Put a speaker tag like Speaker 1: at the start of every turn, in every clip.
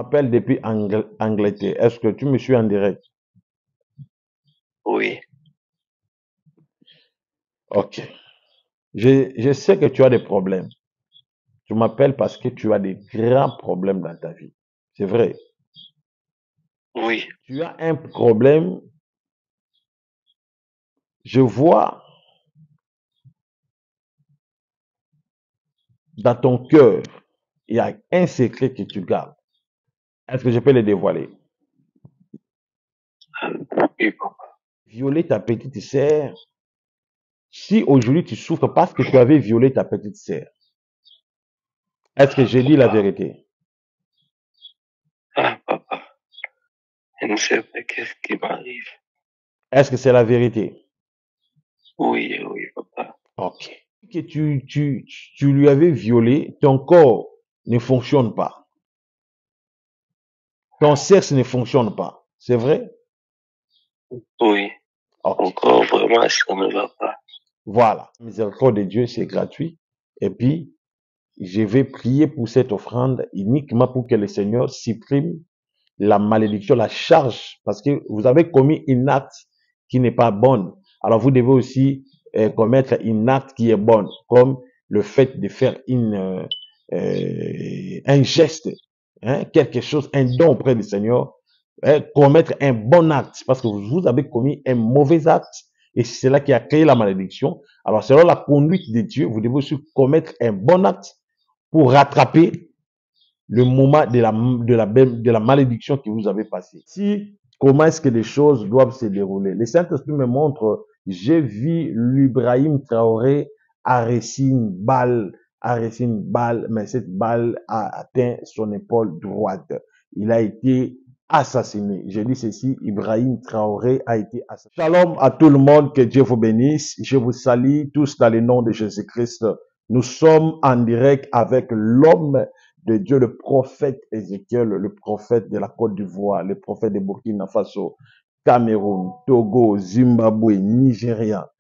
Speaker 1: m'appelles depuis Angleterre. Est-ce que tu me suis en direct?
Speaker 2: Oui,
Speaker 1: Ok. Je sais que tu as des problèmes. Tu m'appelles parce que tu as des grands problèmes dans ta vie. C'est vrai.
Speaker 2: oui,
Speaker 1: Tu as un problème. Je vois dans ton cœur, il y a un secret que tu gardes. Est-ce que je peux le dévoiler?
Speaker 2: oui, papa.
Speaker 1: Violer ta petite sœur. Si aujourd'hui tu souffres parce que tu avais violé ta petite sœur, est-ce que j'ai dit la
Speaker 2: Papa,
Speaker 1: vérité?
Speaker 2: papa, je ne sais pas qu'est-ce qui m'arrive.
Speaker 1: Est-ce que c'est la vérité?
Speaker 2: Oui, oui, papa.
Speaker 1: Ok. Que tu lui avais violé, ton corps ne fonctionne pas. Ton sexe ne fonctionne pas. C'est vrai?
Speaker 2: Oui,
Speaker 1: Ok.
Speaker 2: encore vraiment, ça ne va pas.
Speaker 1: Voilà. La miséricorde de Dieu, c'est gratuit. Et puis, je vais prier pour cette offrande uniquement pour que le Seigneur supprime la malédiction, la charge, parce que vous avez commis une acte qui n'est pas bonne. Alors vous devez aussi commettre une acte qui est bonne, comme le fait de faire un geste, hein, quelque chose, un don auprès du Seigneur, hein, commettre un bon acte, parce que vous avez commis un mauvais acte, et c'est cela qui a créé la malédiction. Alors selon la conduite de Dieu, vous devez aussi commettre un bon acte pour rattraper le moment de la malédiction que vous avez passé. Si, comment est-ce que les choses doivent se dérouler? Le Saint-Esprit me montre, j'ai vu l'Ibrahim Traoré arrêter une balle, mais cette balle a atteint son épaule droite. Il a été assassiné. Je dis ceci, Ibrahim Traoré a été assassiné. Shalom à tout le monde, que Dieu vous bénisse. Je vous salue tous dans le nom de Jésus-Christ. Nous sommes en direct avec l'homme de Dieu, le prophète Ézéchiel, le prophète de la Côte d'Ivoire, le prophète de Burkina Faso, Cameroun, Togo, Zimbabwe, Nigeria,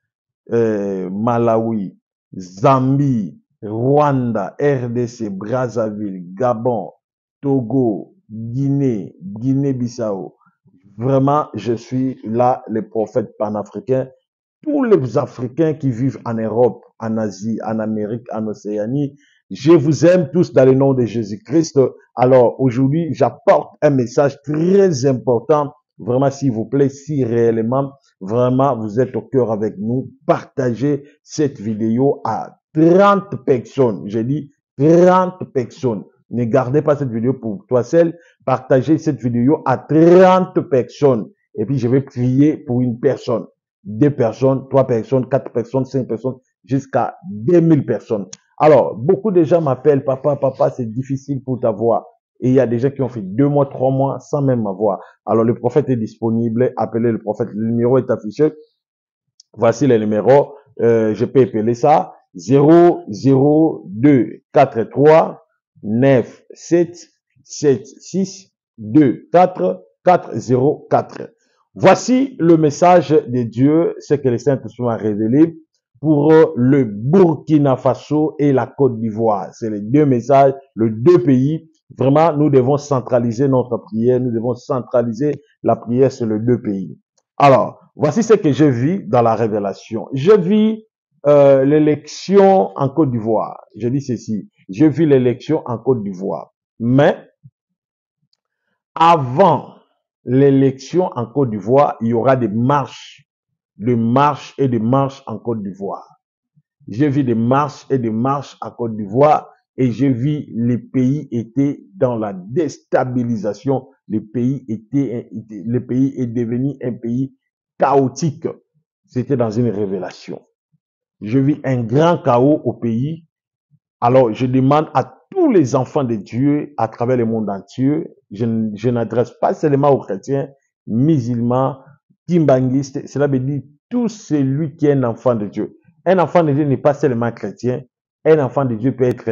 Speaker 1: Malawi, Zambie, Rwanda, RDC, Brazzaville, Gabon, Togo, Guinée, Guinée-Bissau. Vraiment, je suis là, le prophète panafricain. Tous les Africains qui vivent en Europe, en Asie, en Amérique, en Océanie, je vous aime tous dans le nom de Jésus-Christ. Alors aujourd'hui, j'apporte un message très important. Vraiment, s'il vous plaît, si réellement, vraiment, vous êtes au cœur avec nous, partagez cette vidéo à 30 personnes. J'ai dit 30 personnes. Ne gardez pas cette vidéo pour toi seul. Partagez cette vidéo à 30 personnes. Et puis, je vais prier pour une personne, 2 personnes, 3 personnes, 4 personnes, 5 personnes, jusqu'à 2000 personnes. Alors, beaucoup de gens m'appellent, papa, c'est difficile pour ta voix. Et il y a des gens qui ont fait 2 mois, 3 mois sans même ma voix. Alors, le prophète est disponible. Appelez le prophète. Le numéro est affiché. Voici le numéro. Je peux appeler ça 002 43 9 7 7 6 2 4 404. Voici le message de Dieu, ce que les saints sont révélé pour le Burkina Faso et la Côte d'Ivoire. C'est les deux messages, les deux pays. Vraiment, nous devons centraliser notre prière, nous devons centraliser la prière sur les deux pays. Alors, voici ce que je vis dans la révélation. Je vis l'élection en Côte d'Ivoire. Je dis ceci, je vis l'élection en Côte d'Ivoire. Mais avant l'élection en Côte d'Ivoire, il y aura des marches et des marches en Côte d'Ivoire. J'ai vu des marches et des marches en Côte d'Ivoire et j'ai vu les pays étaient dans la déstabilisation. Le pays est devenu un pays chaotique. C'était dans une révélation. Je vis un grand chaos au pays. Alors, je demande à tous les enfants de Dieu à travers le monde entier, je n'adresse pas seulement aux chrétiens, musulmans, kimbanguistes, cela veut dire tout celui qui est un enfant de Dieu. Un enfant de Dieu n'est pas seulement chrétien, un enfant de Dieu peut être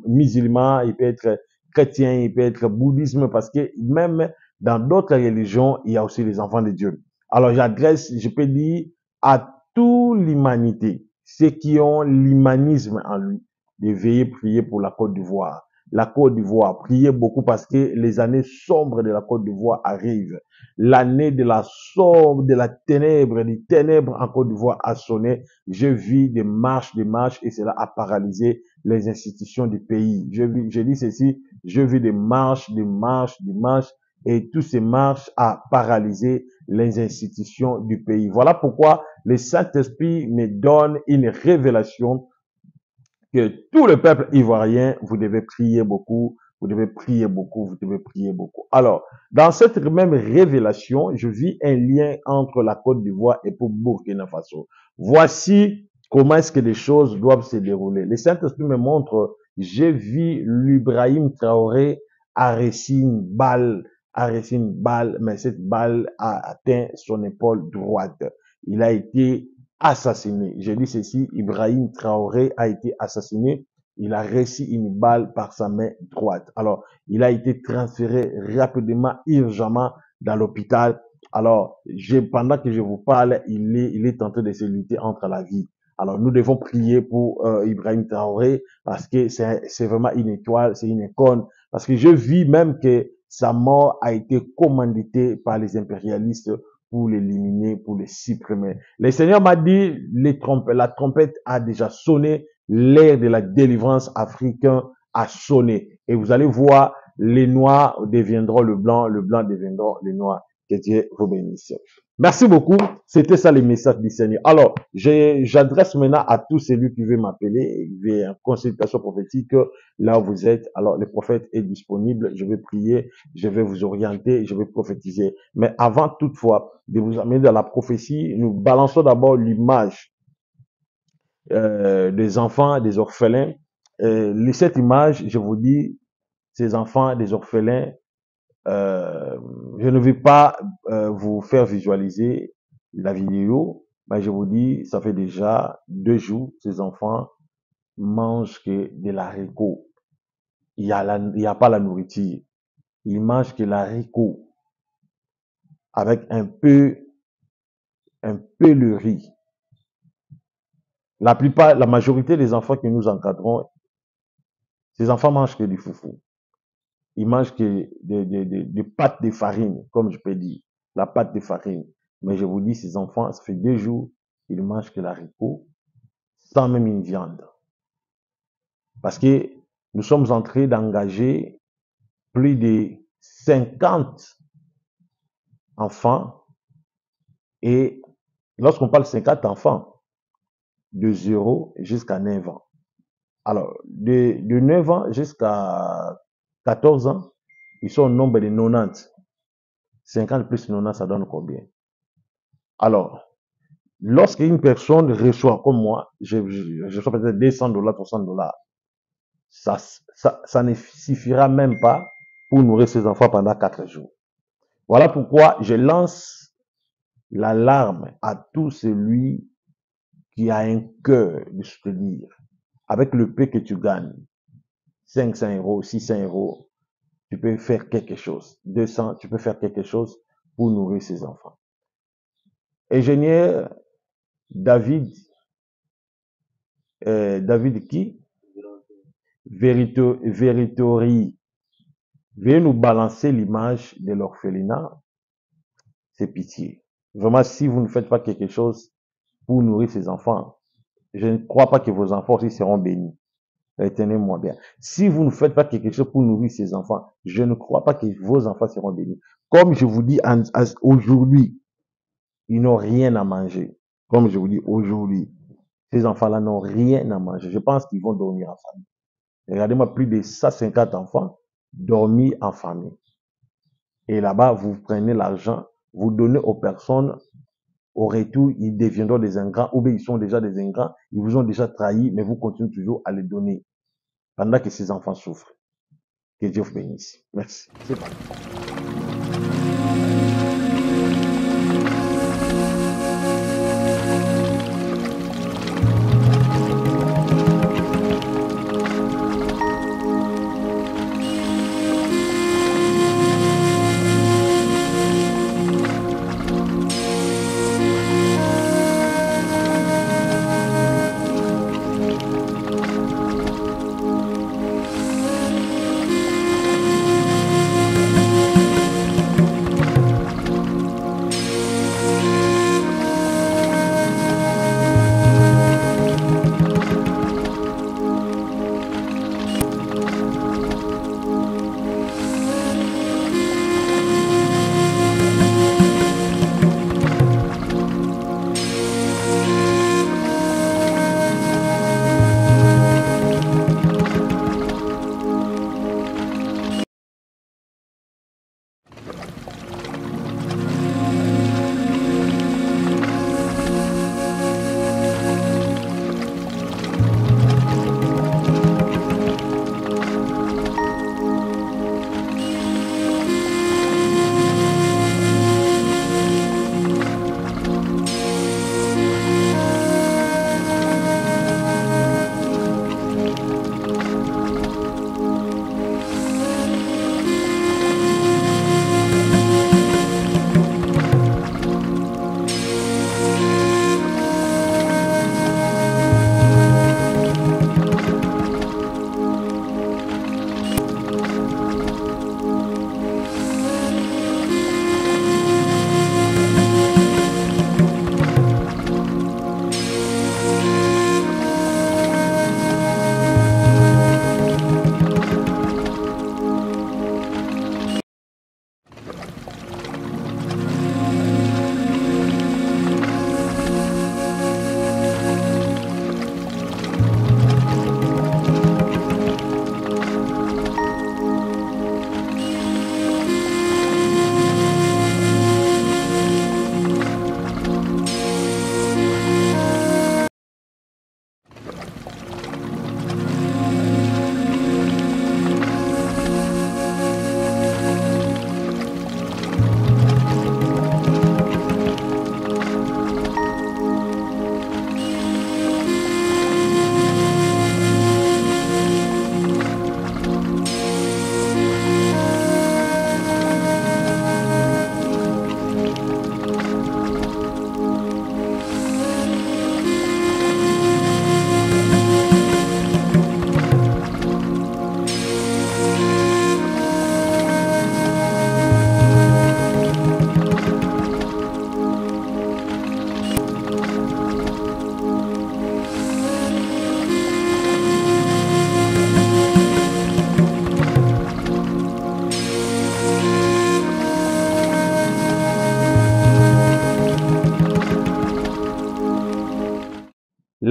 Speaker 1: musulman, il peut être chrétien, il peut être bouddhisme, parce que même dans d'autres religions, il y a aussi les enfants de Dieu. Alors j'adresse, je peux dire, à toute l'humanité, ceux qui ont l'humanisme en lui, de veiller prier pour la Côte d'Ivoire. la Côte d'Ivoire. Priez beaucoup parce que les années sombres de la Côte d'Ivoire arrivent. L'année de la sombre, de la ténèbre, des ténèbres en Côte d'Ivoire a sonné. Je vis des marches et cela a paralysé les institutions du pays. Je dis ceci, je vis des marches et tous ces marches a paralysé les institutions du pays. Voilà pourquoi le Saint-Esprit me donne une révélation que tout le peuple ivoirien, vous devez prier beaucoup, vous devez prier beaucoup, vous devez prier beaucoup. Alors, dans cette même révélation, je vis un lien entre la Côte d'Ivoire et pour Burkina Faso. Voici comment est-ce que les choses doivent se dérouler. Le Saint-Esprit me montre, j'ai vu l'Ibrahim Traoré arrêter une balle, mais cette balle a atteint son épaule droite. Il a été assassiné. Je dis ceci, Ibrahim Traoré a été assassiné. Il a reçu une balle par sa main droite. Alors, il a été transféré rapidement, urgemment dans l'hôpital. Alors, pendant que je vous parle, il est en train de se lutter entre la vie. Alors, nous devons prier pour Ibrahim Traoré parce que c'est vraiment une étoile, c'est une icône. Parce que je vis même que sa mort a été commanditée par les impérialistes pour l'éliminer, pour le supprimer. Le Seigneur m'a dit, la trompette a déjà sonné, l'ère de la délivrance africaine a sonné. Et vous allez voir, les noirs deviendront le blanc deviendront les noirs. Que Dieu vous bénisse. Merci beaucoup. C'était ça le message du Seigneur. Alors, j'adresse maintenant à tous celui qui veut m'appeler, vers une consultation prophétique, là où vous êtes. Alors, le prophète est disponible. Je vais prier, je vais vous orienter, je vais prophétiser. Mais avant toutefois de vous amener dans la prophétie, nous balançons d'abord l'image des enfants, des orphelins. Cette image, je vous dis, ces enfants, des orphelins, je ne vais pas vous faire visualiser la vidéo, mais je vous dis, ça fait déjà 2 jours, ces enfants mangent que de l'haricot. Il y a pas la nourriture. Ils mangent que l'haricot avec un peu le riz. La majorité des enfants que nous encadrons, ces enfants mangent que du foufou. Ils mangent que des pâtes de farine, comme je peux dire, la pâte de farine. Mais je vous dis, ces enfants, ça fait 2 jours, ils mangent que l'haricot, sans même une viande. Parce que nous sommes en train d'engager plus de 50 enfants. Et lorsqu'on parle de 50 enfants, de 0 jusqu'à 9 ans. Alors, de 9 ans jusqu'à 14 ans, ils sont au nombre de 90. 50 plus 90, ça donne combien? Alors, lorsqu'une personne reçoit, comme moi, je reçois peut-être $200, $300, ça ne suffira même pas pour nourrir ses enfants pendant 4 jours. Voilà pourquoi je lance l'alarme à tout celui qui a un cœur de soutenir. Avec le peu que tu gagnes, 500 €, 600 €, tu peux faire quelque chose. 200, tu peux faire quelque chose pour nourrir ses enfants. Ingénieur David qui? Veritori. Veuillez nous balancer l'image de l'orphelinat. C'est pitié. Vraiment, si vous ne faites pas quelque chose pour nourrir ces enfants, je ne crois pas que vos enfants aussi seront bénis. Retenez-moi bien. Si vous ne faites pas quelque chose pour nourrir ces enfants, je ne crois pas que vos enfants seront bénis. Comme je vous dis aujourd'hui, ils n'ont rien à manger. Comme je vous dis aujourd'hui, ces enfants-là n'ont rien à manger. Je pense qu'ils vont dormir en famille. Regardez-moi, plus de 150 enfants dormir en famille. Et là-bas, vous prenez l'argent, vous donnez aux personnes, au retour, ils deviendront des ingrats, ou bien ils sont déjà des ingrats, ils vous ont déjà trahi, mais vous continuez toujours à les donner, pendant que ces enfants souffrent. Que Dieu vous bénisse. Merci. C'est parti.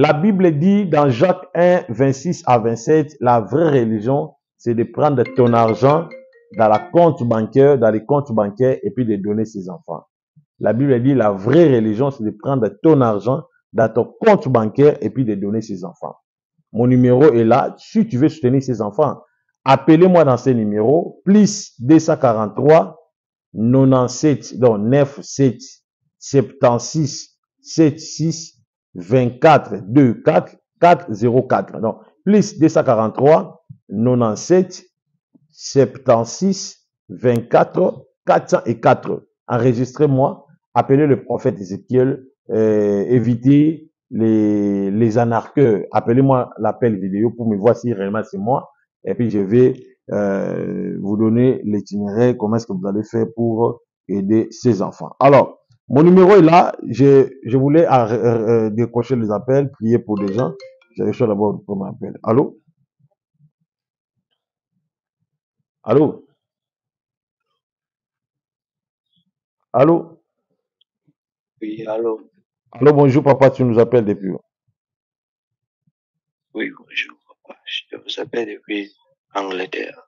Speaker 1: La Bible dit dans Jacques 1, 26 à 27, la vraie religion, c'est de prendre ton argent dans la compte bancaire, dans les comptes bancaires et puis de donner ses enfants. La Bible dit la vraie religion, c'est de prendre ton argent dans ton compte bancaire et puis de donner ses enfants. Mon numéro est là. Si tu veux soutenir ses enfants, appelez-moi dans ces numéros, plus 243 97, donc 97 76 76 24 24 404. Donc, plus 243 97 76 24 404. Enregistrez-moi, appelez le prophète Ézéchiel, évitez les anarcheurs. Appelez-moi l'appel vidéo pour me voir si réellement c'est moi. Et puis je vais vous donner l'itinéraire, comment est-ce que vous allez faire pour aider ces enfants. Alors, mon numéro est là. Je voulais décrocher les appels, prier pour des gens. J'ai reçu d'abord pour m'appeler. Allô? Allô? Allô?
Speaker 2: Oui, allô?
Speaker 1: Allô, bonjour papa, tu nous appelles depuis où?
Speaker 2: Oui, bonjour, papa. Je vous appelle depuis Angleterre.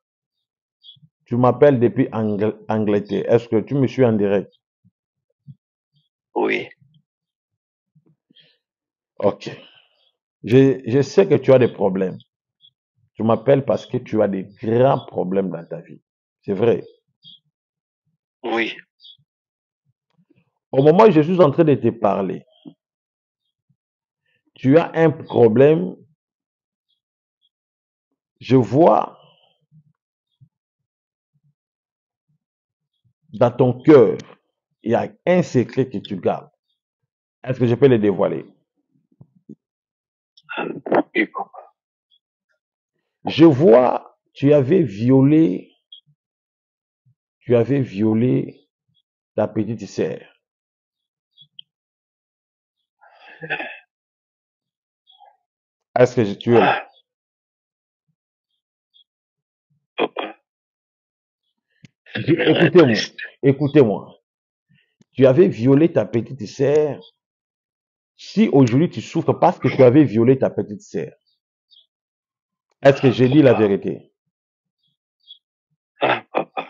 Speaker 1: Tu m'appelles depuis Angleterre. Est-ce que tu me suis en direct?
Speaker 2: Oui,
Speaker 1: Ok. Je sais que tu as des problèmes. Tu m'appelles parce que tu as des grands problèmes dans ta vie. C'est vrai.
Speaker 2: oui,
Speaker 1: Au moment où je suis en train de te parler, tu as un problème. Je vois dans ton cœur, il y a un secret que tu gardes. Est-ce que je peux le dévoiler?
Speaker 2: oui, papa.
Speaker 1: Je vois, tu avais violé ta petite sœur. Est-ce que tu es là?
Speaker 2: Papa, c'est vraiment
Speaker 1: Écoutez-moi,
Speaker 2: triste.
Speaker 1: écoutez-moi. Tu avais violé ta petite sœur. Si aujourd'hui tu souffres parce que tu avais violé ta petite sœur, est-ce que j'ai dit la
Speaker 2: Papa,
Speaker 1: vérité?
Speaker 2: papa,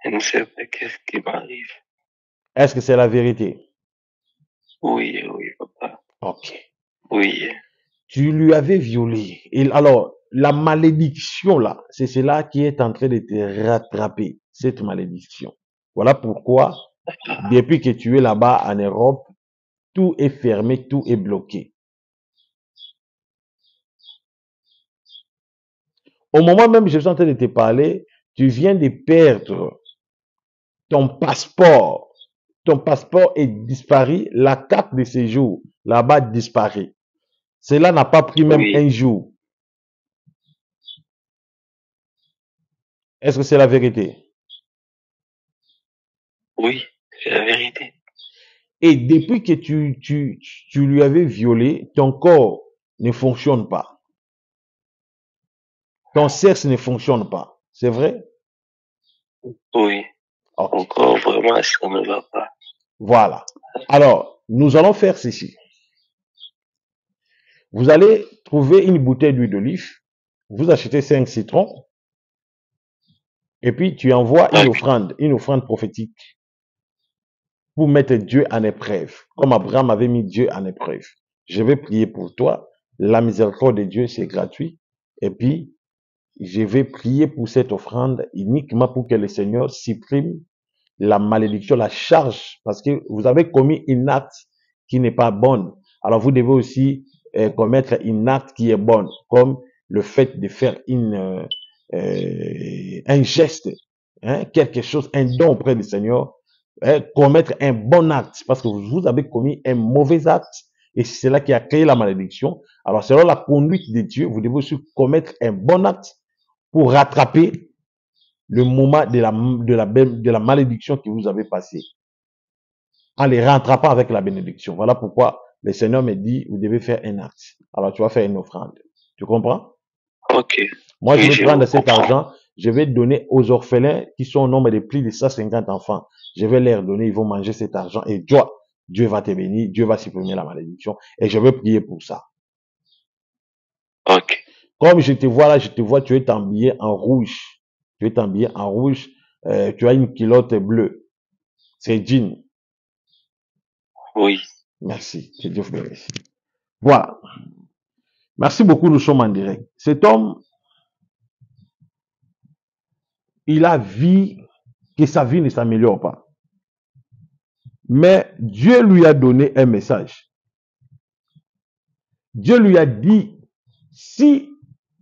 Speaker 2: je ne sais pas qu'est-ce qui m'arrive.
Speaker 1: Est-ce que c'est la vérité?
Speaker 2: Oui, oui, papa.
Speaker 1: Ok.
Speaker 2: Oui,
Speaker 1: Tu lui avais violé. Et alors, la malédiction là, c'est cela qui est en train de te rattraper, cette malédiction. Voilà pourquoi, depuis que tu es là-bas en Europe, tout est fermé, tout est bloqué. Au moment même où je suis en train de te parler, tu viens de perdre ton passeport. Ton passeport est disparu, la carte de séjour là-bas disparaît. Cela n'a pas pris même
Speaker 2: oui,
Speaker 1: un jour. Est-ce que c'est la vérité?
Speaker 2: oui, c'est la vérité.
Speaker 1: Et depuis que tu lui avais violé, ton corps ne fonctionne pas. Ton sexe ne fonctionne pas. C'est vrai?
Speaker 2: Oui,
Speaker 1: Ok.
Speaker 2: encore vraiment, ça ne va pas.
Speaker 1: Voilà. Alors, nous allons faire ceci. Vous allez trouver une bouteille d'huile d'olive. Vous achetez 5 citrons. Et puis, tu envoies une offrande prophétique pour mettre Dieu en épreuve. Comme Abraham avait mis Dieu en épreuve. Je vais prier pour toi. La miséricorde de Dieu, c'est gratuit. Et puis, je vais prier pour cette offrande uniquement pour que le Seigneur supprime la malédiction, la charge, parce que vous avez commis une acte qui n'est pas bonne. Alors vous devez aussi commettre une acte qui est bonne, comme le fait de faire un geste, hein, quelque chose, un don auprès du Seigneur, hein, commettre un bon acte, parce que vous avez commis un mauvais acte, et c'est cela qui a créé la malédiction. Alors selon la conduite de Dieu, vous devez aussi commettre un bon acte pour rattraper le moment de la malédiction que vous avez passé, en les rattrapant avec la bénédiction. Voilà pourquoi le Seigneur me dit, vous devez faire un acte. Alors tu vas faire une offrande. Tu comprends?
Speaker 2: Ok.
Speaker 1: Moi, je
Speaker 2: Oui,
Speaker 1: vais
Speaker 2: je
Speaker 1: prendre
Speaker 2: vous
Speaker 1: cet
Speaker 2: comprends.
Speaker 1: argent, je vais donner aux orphelins qui sont au nombre de plus de 150 enfants. Je vais leur donner, ils vont manger cet argent et Dieu va te bénir, Dieu va supprimer la malédiction. Et je veux prier pour ça.
Speaker 2: Ok.
Speaker 1: Comme je te vois là, je te vois, tu es habillé en rouge. Tu es habillé en rouge. Tu as une culotte bleue. C'est jean.
Speaker 2: Oui.
Speaker 1: Merci. Que Dieu vous bénisse. Voilà. Merci beaucoup, nous sommes en direct. Cet homme, il a vu que sa vie ne s'améliore pas. Mais Dieu lui a donné un message. Dieu lui a dit, si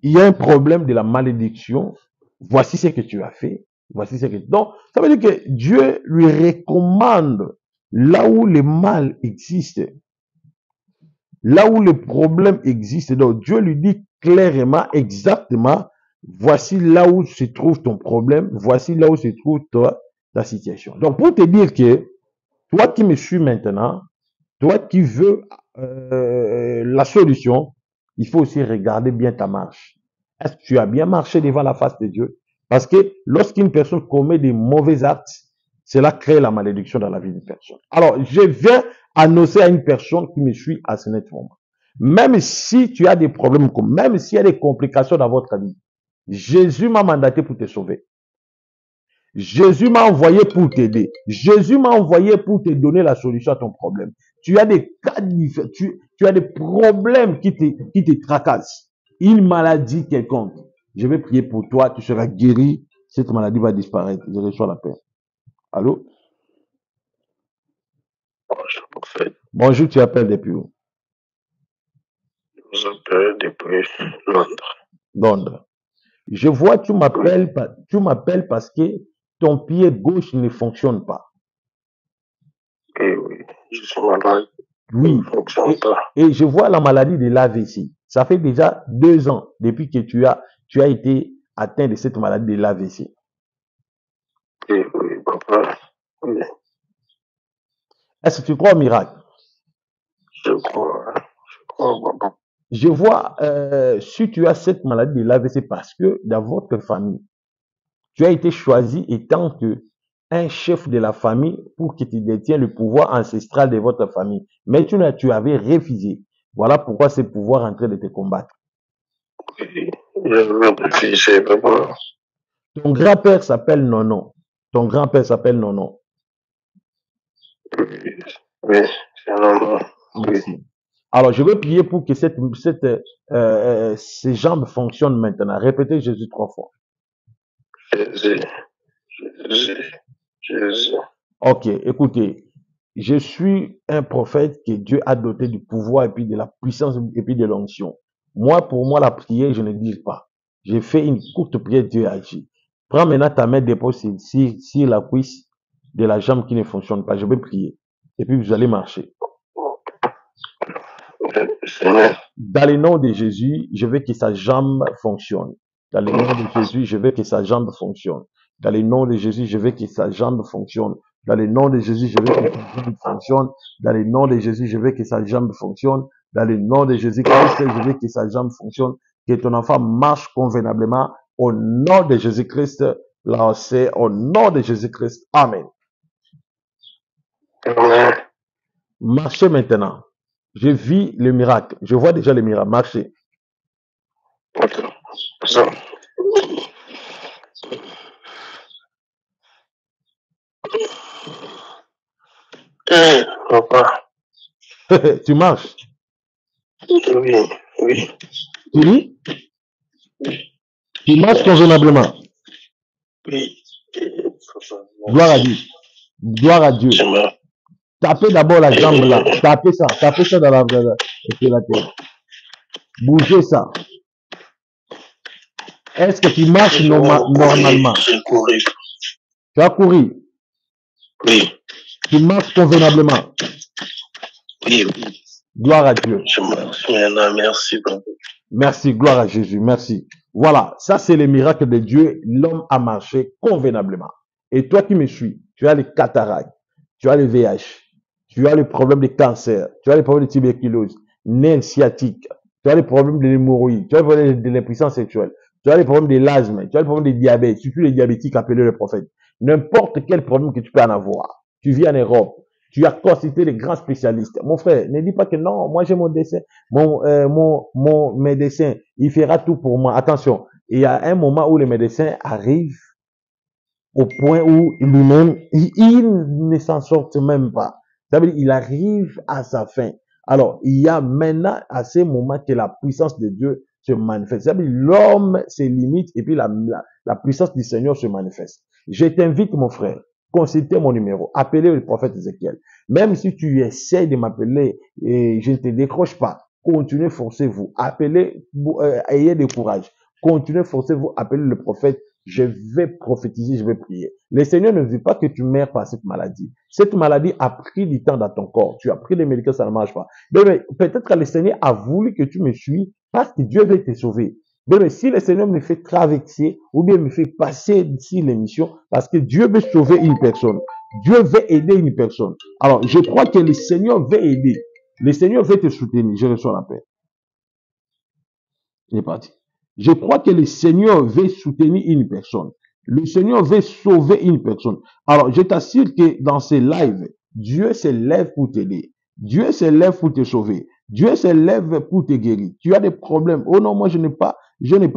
Speaker 1: il y a un problème de la malédiction, voici ce que tu as fait. Voici ce que... Donc, ça veut dire que Dieu lui recommande là où le mal existe, là où le problème existe. Donc, Dieu lui dit clairement, exactement, voici là où se trouve ton problème, voici là où se trouve ta situation. Donc, pour te dire que toi qui me suis maintenant, toi qui veux la solution, il faut aussi regarder bien ta marche. Est-ce que tu as bien marché devant la face de Dieu? Parce que lorsqu'une personne commet des mauvais actes, cela crée la malédiction dans la vie d'une personne. Alors, je viens annoncer à une personne qui me suit à ce moment. Même si tu as des problèmes, même s'il y a des complications dans votre vie, Jésus m'a mandaté pour te sauver. Jésus m'a envoyé pour t'aider. Jésus m'a envoyé pour te donner la solution à ton problème. Tu as des cas différents, tu as des problèmes qui te tracassent. Une maladie quelconque. Je vais prier pour toi, tu seras guéri. Cette maladie va disparaître. Je reçois la paix. Allô?
Speaker 2: Bonjour, prophète.
Speaker 1: Bonjour, tu appelles depuis où?
Speaker 2: Je vous appelle depuis Londres.
Speaker 1: Londres. Je vois, tu m'appelles parce que ton pied gauche ne fonctionne pas.
Speaker 2: Et oui, je suis malade.
Speaker 1: Oui.
Speaker 2: Il ne fonctionne pas.
Speaker 1: Et je vois la maladie de l'AVC. Ça fait déjà 2 ans depuis que tu as été atteint de cette maladie de l'AVC.
Speaker 2: Et oui, papa. Oui.
Speaker 1: Est-ce que tu crois au miracle?
Speaker 2: Je crois, papa.
Speaker 1: Je vois, si tu as cette maladie de l'AVC parce que dans votre famille, tu as été choisi étant que un chef de la famille pour que tu détiennes le pouvoir ancestral de votre famille. Mais tu avais refusé. Voilà pourquoi ce pouvoir est en train de te combattre.
Speaker 2: Oui, je veux réfugier, papa.
Speaker 1: Ton grand-père s'appelle Nonon. Ton grand-père s'appelle Nonon.
Speaker 2: Oui, c'est normal.
Speaker 1: Merci.
Speaker 2: Oui.
Speaker 1: Alors, je veux prier pour que ces jambes fonctionnent maintenant. Répétez Jésus 3 fois.
Speaker 2: Jésus, Jésus, Jésus.
Speaker 1: Ok, écoutez, je suis un prophète que Dieu a doté du pouvoir et puis de la puissance et puis de l'onction. Moi, pour moi, la prière, je ne dis pas. J'ai fait une courte prière, Dieu agit. Prends maintenant ta main, dépose sur la cuisse de la jambe qui ne fonctionne pas. Je vais prier. Et puis, vous allez marcher. Dans le nom de Jésus, je veux que sa jambe fonctionne. Dans le nom de Jésus, je veux que sa jambe fonctionne. Dans le nom de Jésus, je veux que sa jambe fonctionne. Dans le nom de Jésus, je veux que sa jambe fonctionne. Dans le nom de Jésus, je veux que sa jambe fonctionne. Dans le nom de Jésus-Christ, je veux que sa jambe fonctionne. Que ton enfant marche convenablement. Au nom de Jésus-Christ, là c'est au nom de Jésus-Christ. Amen.
Speaker 2: Amen.
Speaker 1: Marchez maintenant. Je vis le miracle. Je vois déjà le miracle. Marchez.
Speaker 2: Papa.
Speaker 1: Tu marches.
Speaker 2: Oui, oui.
Speaker 1: Oui. Tu marches convenablement.
Speaker 2: Oui.
Speaker 1: Gloire à Dieu. Gloire à Dieu. Tapez d'abord la jambe là. Tapez ça dans la tête. Bougez ça. Est-ce que tu marches normalement?
Speaker 2: Je courais.
Speaker 1: Tu as couru?
Speaker 2: Oui.
Speaker 1: Tu marches convenablement?
Speaker 2: Oui, oui.
Speaker 1: Gloire à Dieu.
Speaker 2: Je marche maintenant. Merci, papa.
Speaker 1: Merci, gloire à Jésus. Merci. Voilà, ça c'est le miracle de Dieu. L'homme a marché convenablement. Et toi qui me suis, tu as les cataractes, tu as le VIH, tu as le problème de cancer, tu as le problème de tuberculose, nerfs sciatique, tu as le problème de l'hémorroïde, tu as le problème de l'impuissance sexuelle, tu as le problème de l'asthme, tu as le problème de diabète, surtout les diabétiques appelés le prophète. N'importe quel problème que tu peux en avoir. Tu vis en Europe, Tu as consulté les grands spécialistes. Mon frère, ne dis pas que non, moi j'ai mon dessin, mon médecin, il fera tout pour moi. Attention, il y a un moment où le médecin arrive au point où lui-même, il ne s'en sort même pas. Ça veut dire, il arrive à sa fin. Alors, il y a maintenant à ces moments que la puissance de Dieu se manifeste. Ça veut dire, l'homme se limite et puis la puissance du Seigneur se manifeste. Je t'invite, mon frère, consultez mon numéro, appelez le prophète Ézéchiel. Même si tu essaies de m'appeler et je ne te décroche pas, continuez, forcez-vous, appelez, ayez du courage, continuez, forcez-vous, appelez le prophète. Je vais prophétiser, je vais prier. Le Seigneur ne veut pas que tu meurs par cette maladie. Cette maladie a pris du temps dans ton corps. Tu as pris les médicaments, ça ne marche pas. Mais peut-être que le Seigneur a voulu que tu me suives parce que Dieu veut te sauver. Mais si le Seigneur me fait traverser ou bien me fait passer d'ici l'émission, parce que Dieu veut sauver une personne. Dieu veut aider une personne. Alors, je crois que le Seigneur veut aider. Le Seigneur veut te soutenir. Je reçois la paix. Il est parti. Je crois que le Seigneur veut soutenir une personne. Le Seigneur veut sauver une personne. Alors, je t'assure que dans ces lives, Dieu se lève pour t'aider. Dieu se lève pour te sauver. Dieu se lève pour te guérir. Tu as des problèmes. Oh non, moi, je n'ai pas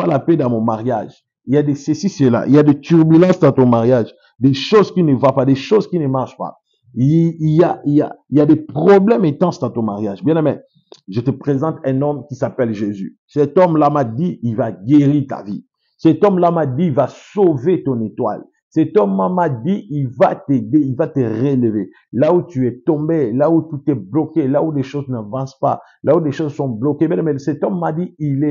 Speaker 1: la paix dans mon mariage. Il y a des ceci, cela. Il y a des turbulences dans ton mariage. Des choses qui ne vont pas, des choses qui ne marchent pas. Il y a des problèmes intenses dans ton mariage. Bien aimé, je te présente un homme qui s'appelle Jésus. Cet homme-là m'a dit, il va guérir ta vie. Cet homme-là m'a dit, il va sauver ton étoile. Cet homme m'a dit, il va t'aider, il va te relever. Là où tu es tombé, là où tout est bloqué, là où les choses n'avancent pas, là où les choses sont bloquées. Mais cet homme m'a dit, il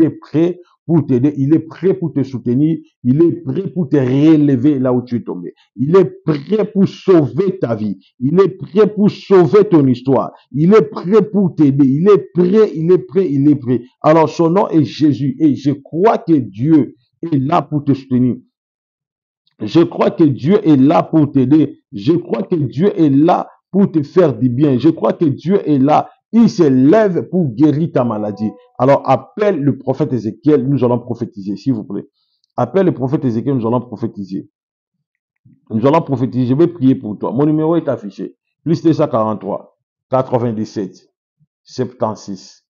Speaker 1: est prêt pour t'aider, il est prêt pour te soutenir, il est prêt pour te relever là où tu es tombé. Il est prêt pour sauver ta vie. Il est prêt pour sauver ton histoire. Il est prêt pour t'aider. Il est prêt, il est prêt, il est prêt. Alors son nom est Jésus et je crois que Dieu est là pour te soutenir. Je crois que Dieu est là pour t'aider. Je crois que Dieu est là pour te faire du bien. Je crois que Dieu est là. Il se lève pour guérir ta maladie. Alors appelle le prophète Ézéchiel, nous allons prophétiser, s'il vous plaît. Appelle le prophète Ézéchiel, nous allons prophétiser. Nous allons prophétiser, je vais prier pour toi. Mon numéro est affiché. Plus 243, 97, 76,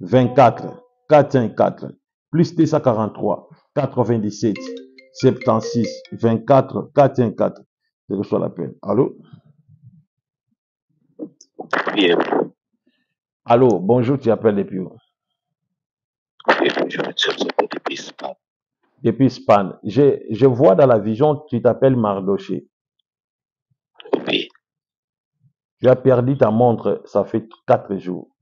Speaker 1: 24, 414. Plus 243, 97, 76, 24, 414. Je reçois l'appel. Allô?
Speaker 2: Bien.
Speaker 1: Allô, bonjour, tu appelles depuis où?
Speaker 2: Oui, bonjour, je vous appelle depuis Span.
Speaker 1: Depuis Span. Je vois dans la vision, tu t'appelles Mardoché.
Speaker 2: Oui,
Speaker 1: Tu as perdu ta montre, ça fait 4 jours.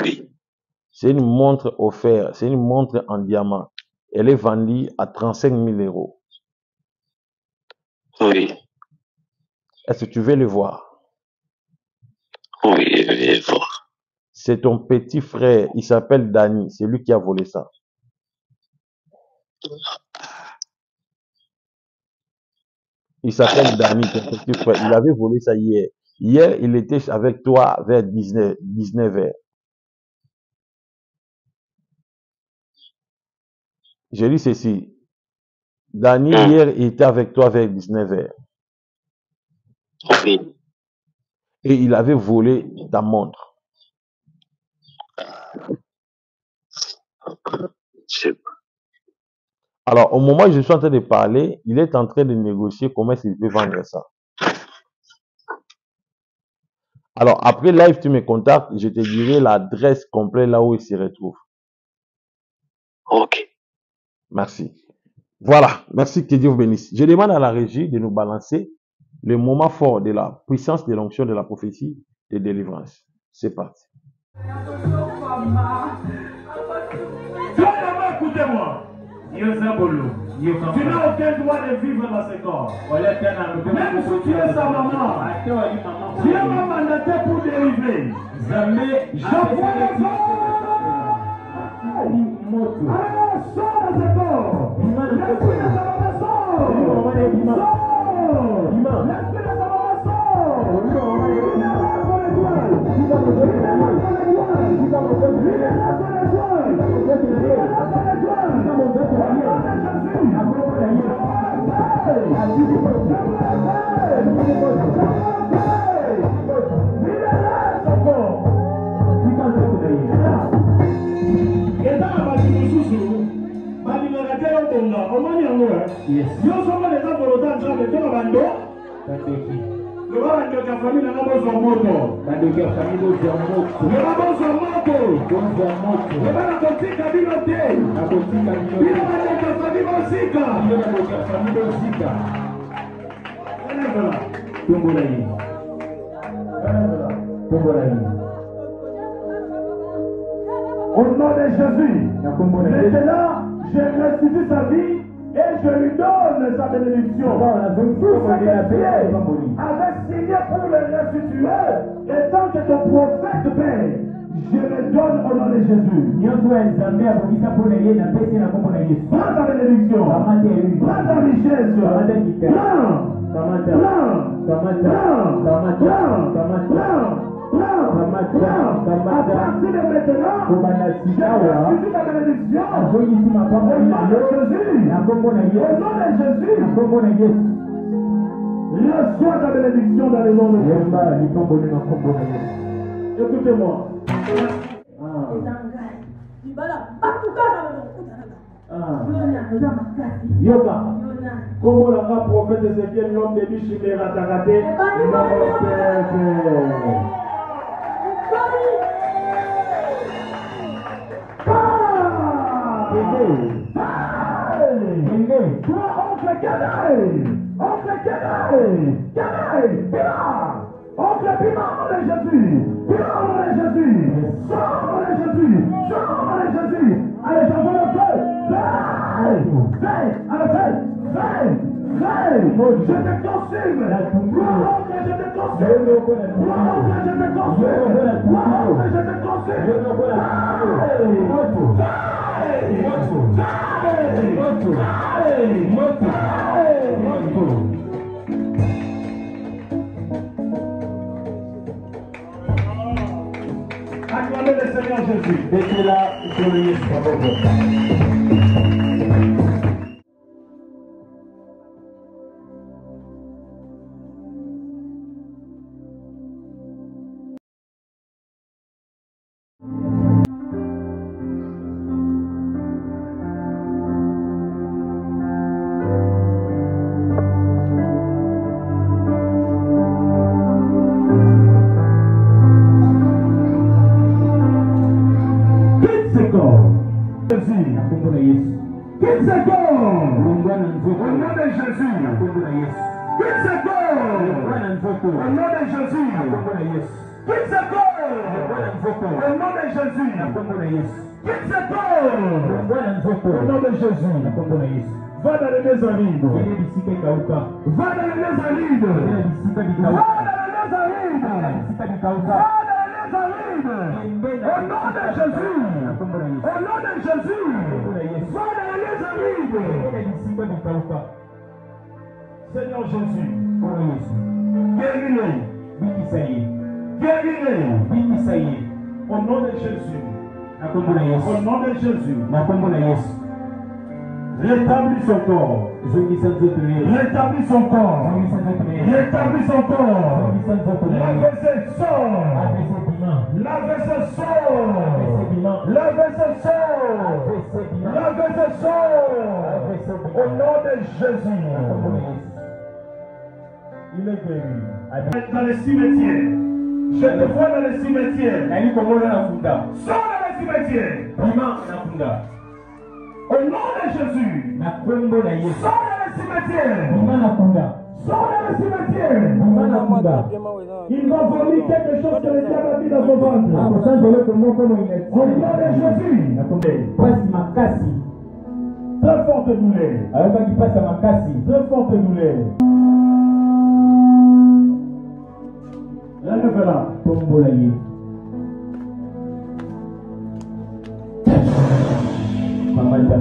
Speaker 2: oui,
Speaker 1: C'est une montre offerte, c'est une montre en diamant. Elle est vendue à 35 000 euros.
Speaker 2: oui,
Speaker 1: Est-ce que tu veux le voir?
Speaker 2: oui, je vais voir.
Speaker 1: C'est ton petit frère, il s'appelle Danny, c'est lui qui a volé ça. Il s'appelle Danny, ton petit frère. Il avait volé ça hier. Hier, il était avec toi vers 19 heures. Je dis ceci. Danny, hier, il était avec toi vers 19 heures.
Speaker 2: Oui,
Speaker 1: Et il avait volé ta montre.
Speaker 2: je
Speaker 1: Alors, au moment où je suis en train de parler, il est en train de négocier comment il peut vendre ça. Alors, après live, tu me contactes, je te dirai l'adresse complète là où il se retrouve.
Speaker 2: Ok.
Speaker 1: Merci. Voilà. Merci, que Dieu vous bénisse. Je demande à la régie de nous balancer le moment fort de la puissance de l'onction de la prophétie de délivrance. C'est parti.
Speaker 3: Écoutez-moi. Tu n'as aucun droit de vivre dans ce corps. Même si tu es sa maman, Dieu m'a mandaté pour délivrer. J'envoie la alors, sors de ce corps. L'esprit de sa maman sort. L'esprit de sa maman sort. Kabunda, omoni yango yes. Yo soma les gens volontaires de la bando.
Speaker 2: Bandoki.
Speaker 3: Le bando de la famille n'a pas besoin de moto.
Speaker 2: Bandoki la famille besoin de moto.
Speaker 3: Le bando besoin de moto.
Speaker 2: Besoin de moto.
Speaker 3: Le bando continue à biloter.
Speaker 2: La continue à biloter.
Speaker 3: Il a la famille Bosika.
Speaker 2: Il a la famille Bosika.
Speaker 3: Voilà. Tongolaï. Voilà. Tongolaï. Au nom de Jésus, maintenant, je restitue sa vie et je lui donne sa bénédiction. Tout ce que Dieu avait signé pour le restituer, et tant que ton prophète paie, je le donne au nom de Jésus. Prends ta bénédiction, prends ta richesse, à partir de maintenant, je restitue ta bénédiction au nom de Jésus. Reçois ta bénédiction dans le nom de Jésus. Écoutez-moi. Yoga. Comment la prophète Ézéchiel, l'homme de Bichimé, Rataraté, je te consume. Je te acclamez le Seigneur Jésus. Mettez là, glorieux soit votre Va dans les maisons vides. Va dans les maisons vides. Au nom de Jésus. Au nom de Jésus. Va dans les maisons vides. Seigneur Jésus. Guéris-les. Guéris-les. Au nom de Jésus. Au nom de Jésus. Rétablis son corps. Rétablis son corps. Rétablis son corps. Lavez ses sangs. Lavez ses sangs. Lavez ses sangs. Lavez ses sangs. Au nom de Jésus. Il est guéri. Dans les cimetières. Je te vois dans les cimetières. Sors dans les cimetières. Au nom de Jésus, sors dans le cimetière. Sors dans le cimetière. Il va vomir quelque chose que le diable a mis dans son ventre. Au nom de Jésus. Très forte douleur. Très forte douleur. Relève-la.
Speaker 2: Mamanda.